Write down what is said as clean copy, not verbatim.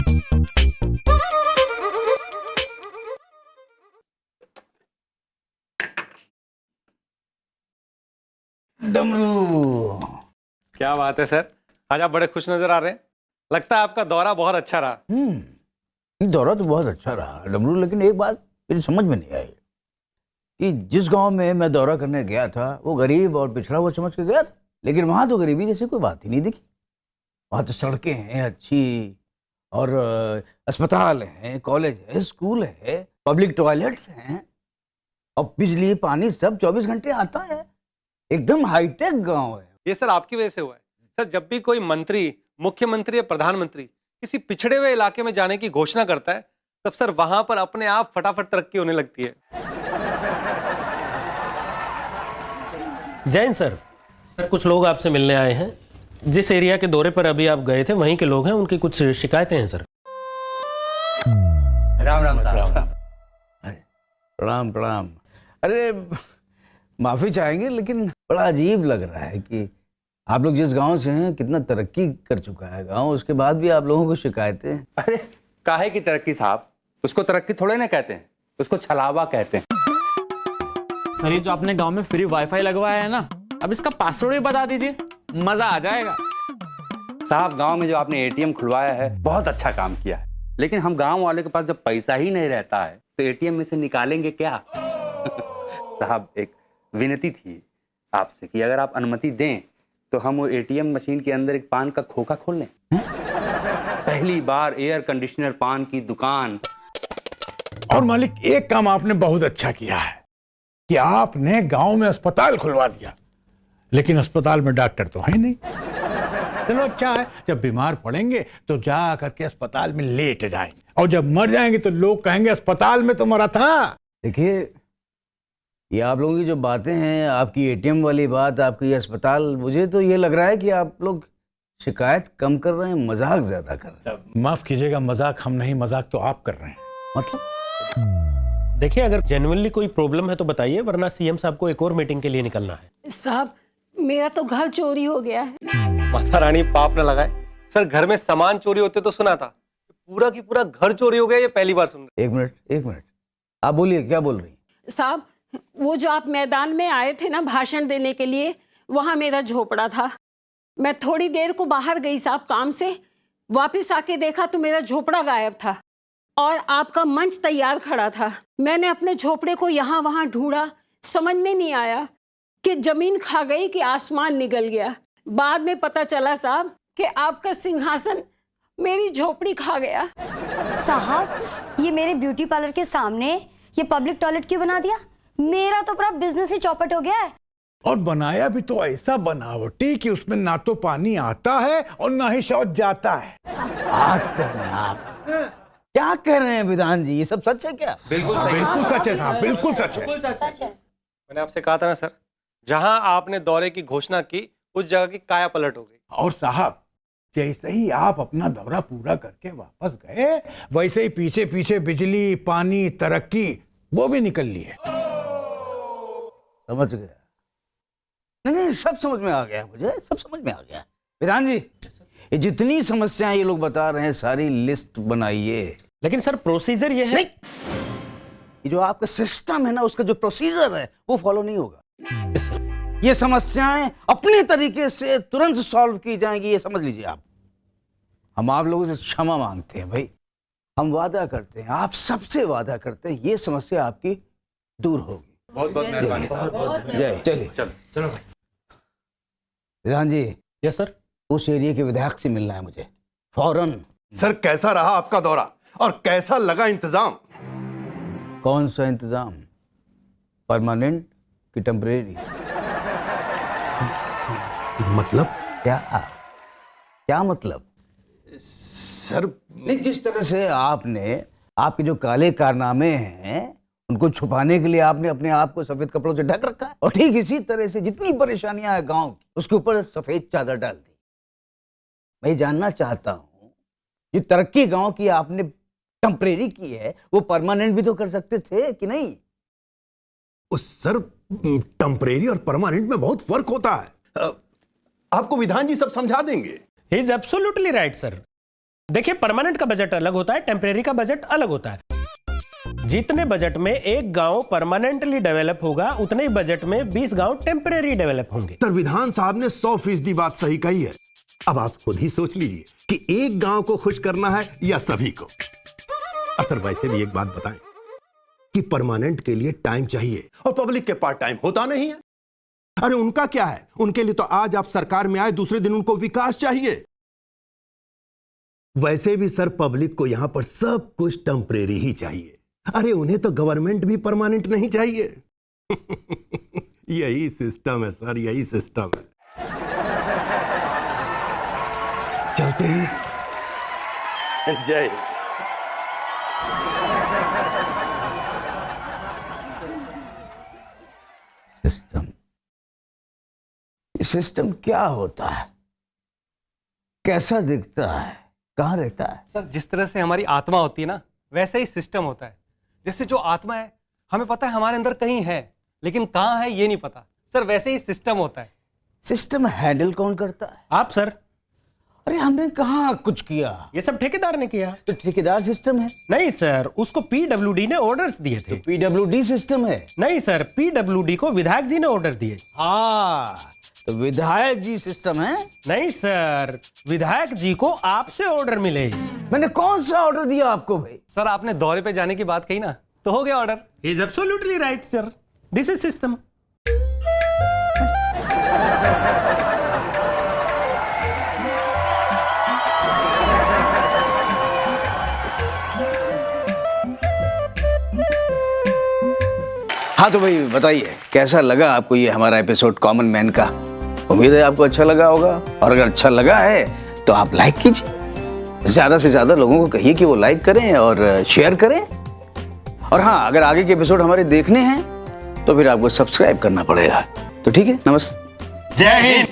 डमरू, क्या बात है सर, आज आप बड़े खुश नजर आ रहे हैं। लगता है आपका दौरा बहुत अच्छा रहा। ये दौरा तो बहुत अच्छा रहा डमरू, लेकिन एक बात मेरी समझ में नहीं आई कि जिस गांव में मैं दौरा करने गया था वो गरीब और पिछड़ा हुआ समझ के गया था, लेकिन वहां तो गरीबी जैसी कोई बात ही नहीं दिखी। वहां तो सड़कें हैं अच्छी, और अस्पताल हैं, कॉलेज है, स्कूल है, पब्लिक टॉयलेट्स हैं, और बिजली पानी सब 24 घंटे आता है। एकदम हाईटेक गांव है। ये सर आपकी वजह से हुआ है। सर जब भी कोई मंत्री, मुख्यमंत्री या प्रधानमंत्री किसी पिछड़े हुए इलाके में जाने की घोषणा करता है, तब सर वहां पर अपने आप फटाफट तरक्की होने लगती है। जैन सर, कुछ लोग आपसे मिलने आए हैं। जिस एरिया के दौरे पर अभी आप गए थे वहीं के लोग हैं, उनकी कुछ शिकायतें हैं सर। राम राम साहब। प्रणाम प्रणाम। अरे माफी चाहेंगे, लेकिन बड़ा अजीब लग रहा है कि आप लोग जिस गांव से हैं कितना तरक्की कर चुका है गांव, उसके बाद भी आप लोगों को शिकायतें। अरे काहे की तरक्की साहब, उसको तरक्की थोड़े ना कहते हैं, उसको छलावा कहते हैं। सर ये जो आपने गांव में फ्री वाईफाई लगवाया है ना, अब इसका पासवर्ड भी बता दीजिए, मजा आ जाएगा। साहब गांव में जो आपने एटीएम खुलवाया है बहुत अच्छा काम किया है, लेकिन हम गांव वाले के पास जब पैसा ही नहीं रहता है तो एटीएम में से निकालेंगे क्या? साहब एक विनती थी आपसे कि अगर आप अनुमति दें तो हम वो एटीएम मशीन के अंदर एक पान का खोखा खोल लें। पहली बार एयर कंडीशनर पान की दुकान। और मालिक एक काम आपने बहुत अच्छा किया है कि आपने गांव में अस्पताल खुलवा दिया, लेकिन अस्पताल में डॉक्टर तो है नहीं। चलो अच्छा है, जब बीमार पड़ेंगे तो जा करके अस्पताल में लेट जाएंगे, और जब मर जाएंगे तो लोग कहेंगे अस्पताल में तो मरा था। देखिए, ये आप लोगों की जो बातें हैं, आपकी एटीएम वाली बात, आपकी अस्पताल, मुझे तो ये लग रहा है कि आप लोग शिकायत कम कर रहे हैं, मजाक ज्यादा कर रहे हैं। माफ कीजिएगा, मजाक हम नहीं, मजाक तो आप कर रहे हैं। मतलब देखिए, अगर जेन्युइनली कोई प्रॉब्लम है तो बताइए, वरना सीएम साहब को एक और मीटिंग के लिए निकलना है। साहब मेरा तो घर चोरी हो गया है। माता रानी पाप न लगाए। सर घर में सामान चोरी होते तो सुना था, पूरा की पूरा घर चोरी हो गया ये पहली बार सुन रहे। एक मिनट आप बोलिए, क्या बोल रही? साहब वो जो आप मैदान में आए थे ना भाषण देने के लिए, वहां मेरा झोपड़ा था। मैं थोड़ी देर को बाहर गई साहब काम से, वापस आके देखा तो मेरा झोपड़ा गायब था और आपका मंच तैयार खड़ा था। मैंने अपने झोपड़े को यहाँ वहां ढूंढा, समझ में नहीं आया कि जमीन खा गई कि आसमान निगल गया। बाद में पता चला साहब कि आपका सिंहासन मेरी झोपड़ी खा गया। साहब ये मेरे ब्यूटी पार्लर के सामने ये पब्लिक टॉयलेट क्यों बना दिया? मेरा तो पूरा बिजनेस ही चौपट हो गया है। और बनाया भी तो ऐसा बनावटी कि उसमें ना तो पानी आता है और ना ही शौच जाता है। बात कर रहे हैं आप, क्या कह रहे हैं विधान जी? ये सब सच है क्या? बिल्कुल सही। बिल्कुल सच है साहब, बिल्कुल सच है। मैंने आपसे कहा था ना सर, जहां आपने दौरे की घोषणा की उस जगह की काया पलट हो गई। और साहब जैसे ही आप अपना दौरा पूरा करके वापस गए, वैसे ही पीछे पीछे बिजली, पानी, तरक्की वो भी निकल ली है। समझ गया? नहीं, सब समझ में आ गया, मुझे सब समझ में आ गया। विधान जी, ये जितनी समस्याएं ये लोग बता रहे हैं सारी लिस्ट बनाइए। लेकिन सर प्रोसीजर ये है। नहीं, ये जो आपका सिस्टम है ना, उसका जो प्रोसीजर है वो फॉलो नहीं होगा। ये समस्याएं अपने तरीके से तुरंत सॉल्व की जाएंगी, ये समझ लीजिए आप। हम आप लोगों से क्षमा मांगते हैं भाई, हम वादा करते हैं, आप सबसे वादा करते हैं, ये समस्या आपकी दूर होगी। बहुत बहुत मेहरबानी साहब। जय। चलिए चलो भाई। विधान जी, यस सर। उस एरिया के विधायक से मिलना है मुझे फौरन। सर कैसा रहा आपका दौरा और कैसा लगा इंतजाम? कौन सा इंतजाम? परमानेंट कि टेम्परेरी? मतलब क्या मतलब? सर नहीं, जिस तरह से आपने आपके जो काले कारनामे हैं उनको छुपाने के लिए आपने अपने आप को सफेद कपड़ों से ढक रखा है, और ठीक इसी तरह से जितनी परेशानियां हैं गांव की, उसके ऊपर सफेद चादर डाल दी। मैं जानना चाहता हूं, जो तरक्की गांव की आपने टेम्परेरी की है, वो परमानेंट भी तो कर सकते थे कि नहीं? सर टेम्परेरी और परमानेंट में बहुत फर्क होता है। आपको विधान जी सब समझा देंगे। He is absolutely right sir. देखिए, परमानेंट का बजट अलग होता है, टेम्परेरी का बजट अलग होता है। जितने बजट में एक गांव परमानेंटली डेवलप होगा, उतने ही बजट में 20 गांव टेम्परेरी डेवलप होंगे। सर, विधान साहब ने 100% बात सही कही है। अब आप खुद ही सोच लीजिए कि एक गांव को खुश करना है या सभी को। और सर, वैसे भी एक बात बताएं कि परमानेंट के लिए टाइम चाहिए और पब्लिक के पास टाइम होता नहीं है। अरे उनका क्या है, उनके लिए तो आज आप सरकार में आए, दूसरे दिन उनको विकास चाहिए। वैसे भी सर, पब्लिक को यहां पर सब कुछ टेम्परेरी ही चाहिए। अरे उन्हें तो गवर्नमेंट भी परमानेंट नहीं चाहिए। यही सिस्टम है सर, यही सिस्टम है। चलते हैं। जय हिंद। सिस्टम, ये सिस्टम क्या होता है, कैसा दिखता है, कहाँ रहता है? सर, जिस तरह से हमारी आत्मा होती है ना, वैसे ही सिस्टम होता है। जैसे जो आत्मा है, हमें पता है हमारे अंदर कहीं है, लेकिन कहाँ है ये नहीं पता। सर, वैसे ही सिस्टम होता है। सिस्टम हैंडल कौन करता है? आप सर। अरे हमने कहाँ कुछ किया, ये सब ठेकेदार ने किया। तो ठेकेदार सिस्टम है? नहीं सर, उसको पीडब्ल्यूडी ने ऑर्डर्स दिए थे। तो पीडब्ल्यूडी सिस्टम है? नहीं सर, पीडब्ल्यूडी को विधायक जी ने ऑर्डर दिए। हाँ, तो विधायक जी सिस्टम है? नहीं सर, विधायक जी को आपसे ऑर्डर मिले। मैंने कौन सा ऑर्डर दिया आपको भाई? सर, आपने दौरे पे जाने की बात कही ना, तो हो गया order. Is absolutely right sir, this is system. हाँ तो भाई बताइए, कैसा लगा आपको ये हमारा एपिसोड कॉमन मैन का? उम्मीद है आपको अच्छा लगा होगा, और अगर अच्छा लगा है तो आप लाइक कीजिए, ज्यादा से ज्यादा लोगों को कहिए कि वो लाइक करें और शेयर करें। और हाँ, अगर आगे के एपिसोड हमारे देखने हैं तो फिर आपको सब्सक्राइब करना पड़ेगा। तो ठीक है, नमस्ते, जय हिंद।